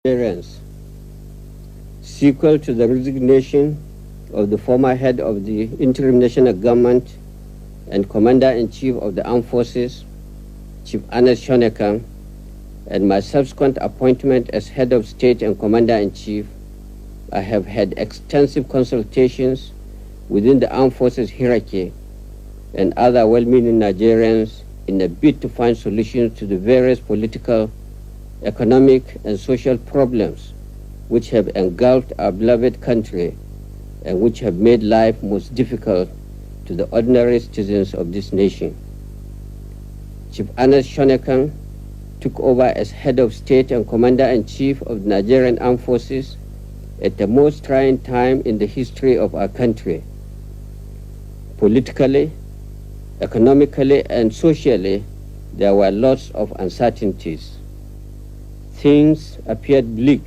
Nigerians. Sequel to the resignation of the former head of the interim national government and commander-in-chief of the armed forces, Chief Ernest Shonekan, and my subsequent appointment as head of state and commander-in-chief, I have had extensive consultations within the armed forces hierarchy and other well-meaning Nigerians in a bid to find solutions to the various political, economic, and social problems which have engulfed our beloved country and which have made life most difficult to the ordinary citizens of this nation. Chief Ernest Shonekan took over as head of state and commander-in-chief of the Nigerian Armed Forces at the most trying time in the history of our country. Politically, economically, and socially, there were lots of uncertainties. Things appeared bleak,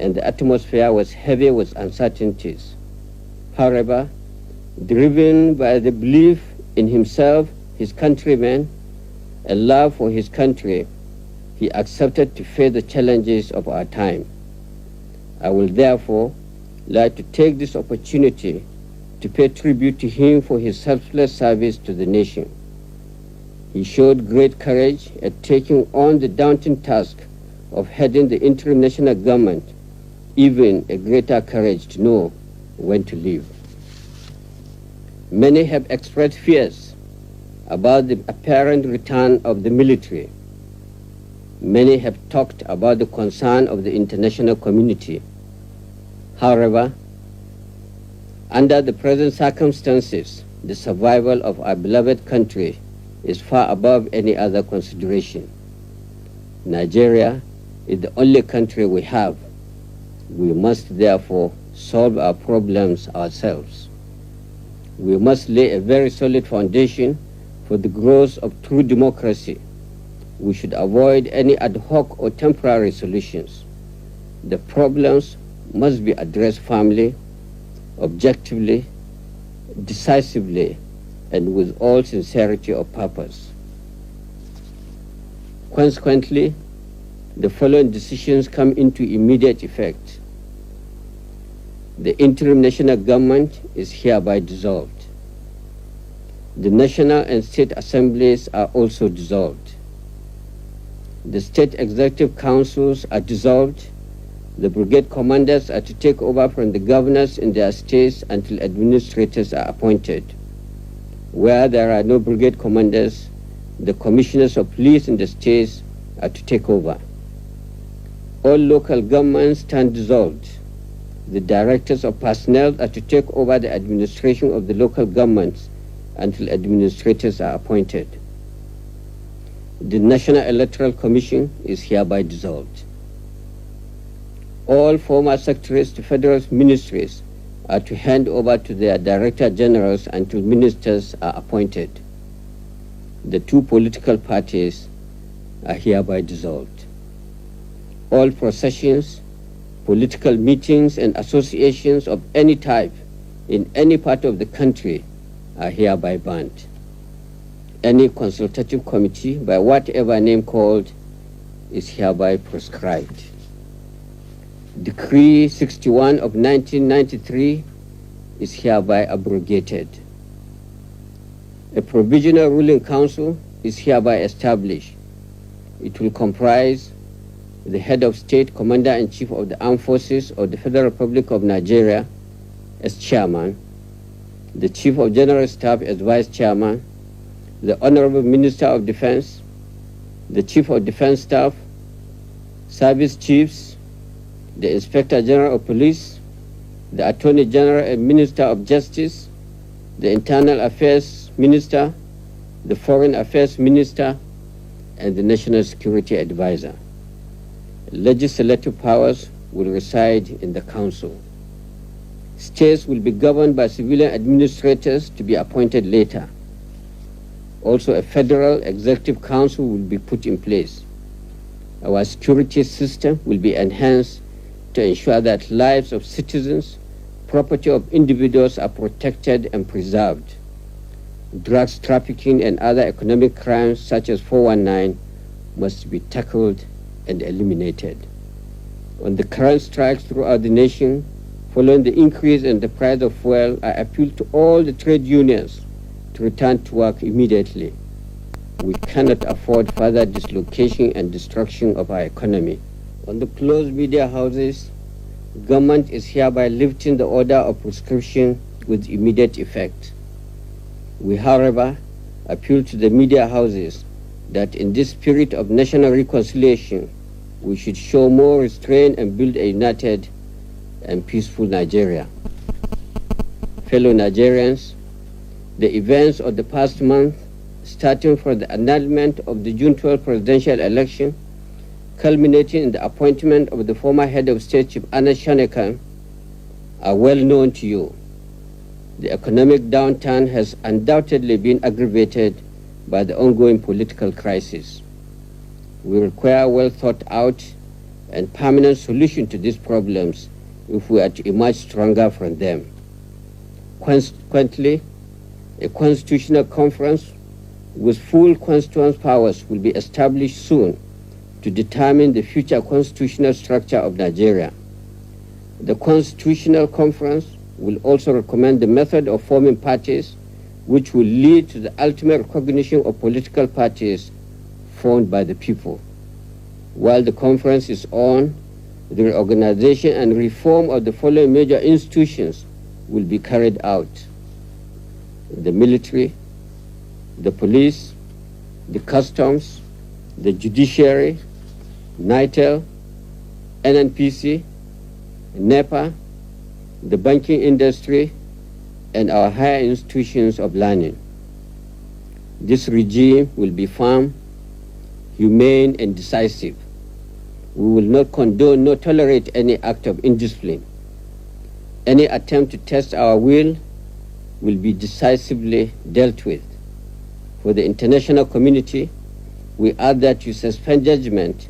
and the atmosphere was heavy with uncertainties. However, driven by the belief in himself, his countrymen, and love for his country, he accepted to face the challenges of our time. I will therefore like to take this opportunity to pay tribute to him for his selfless service to the nation. He showed great courage at taking on the daunting task of heading the interim national government, even a greater courage to know when to leave. Many have expressed fears about the apparent return of the military. Many have talked about the concern of the international community. However, under the present circumstances, the survival of our beloved country is far above any other consideration. Nigeria is the only country we have. We must therefore solve our problems ourselves. We must lay a very solid foundation for the growth of true democracy. We should avoid any ad hoc or temporary solutions. The problems must be addressed firmly, objectively, decisively, and with all sincerity of purpose. Consequently, the following decisions come into immediate effect. The interim national government is hereby dissolved. The national and state assemblies are also dissolved. The state executive councils are dissolved. The brigade commanders are to take over from the governors in their states until administrators are appointed. Where there are no brigade commanders, the commissioners of police in the states are to take over. All local governments stand dissolved. The directors of personnel are to take over the administration of the local governments until administrators are appointed. The National Electoral Commission is hereby dissolved. All former secretaries to federal ministries are to hand over to their director generals until ministers are appointed. The two political parties are hereby dissolved. All processions, political meetings, and associations of any type in any part of the country are hereby banned. Any consultative committee, by whatever name called, is hereby proscribed. Decree 61 of 1993 is hereby abrogated. A provisional ruling council is hereby established. It will comprise the head of state, commander-in-chief of the armed forces of the Federal Republic of Nigeria as chairman, the chief of general staff as vice chairman, the honorable minister of defense, the chief of defense staff, service chiefs, the inspector general of police, the attorney general and minister of justice, the internal affairs minister, the foreign affairs minister, and the national security advisor. Legislative powers will reside in the council. States will be governed by civilian administrators to be appointed later. Also, a federal executive council will be put in place. Our security system will be enhanced to ensure that lives of citizens, property of individuals are protected and preserved. Drugs trafficking and other economic crimes such as 419 must be tackled and eliminated. On the current strikes throughout the nation, following the increase in the price of fuel, I appeal to all the trade unions to return to work immediately. We cannot afford further dislocation and destruction of our economy. On the closed media houses, government is hereby lifting the order of proscription with immediate effect. We, however, appeal to the media houses that in this spirit of national reconciliation, we should show more restraint and build a united and peaceful Nigeria. Fellow Nigerians, the events of the past month, starting from the annulment of the June 12 presidential election, culminating in the appointment of the former head of state, Chief Ernest Shonekan, are well known to you. The economic downturn has undoubtedly been aggravated by the ongoing political crisis. We require a well thought out and permanent solution to these problems if we are to emerge stronger from them. Consequently, a constitutional conference with full constituent powers will be established soon to determine the future constitutional structure of Nigeria. The Constitutional Conference will also recommend the method of forming parties, which will lead to the ultimate recognition of political parties formed by the people. While the conference is on, the reorganization and reform of the following major institutions will be carried out: the military, the police, the customs, the judiciary, NITEL, NNPC, NEPA, the banking industry, and our higher institutions of learning. This regime will be firm, humane, and decisive. We will not condone nor tolerate any act of indiscipline. Any attempt to test our will be decisively dealt with. For the international community, we ask that you suspend judgment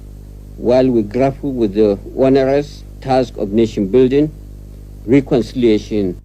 while we grapple with the onerous task of nation building, reconciliation,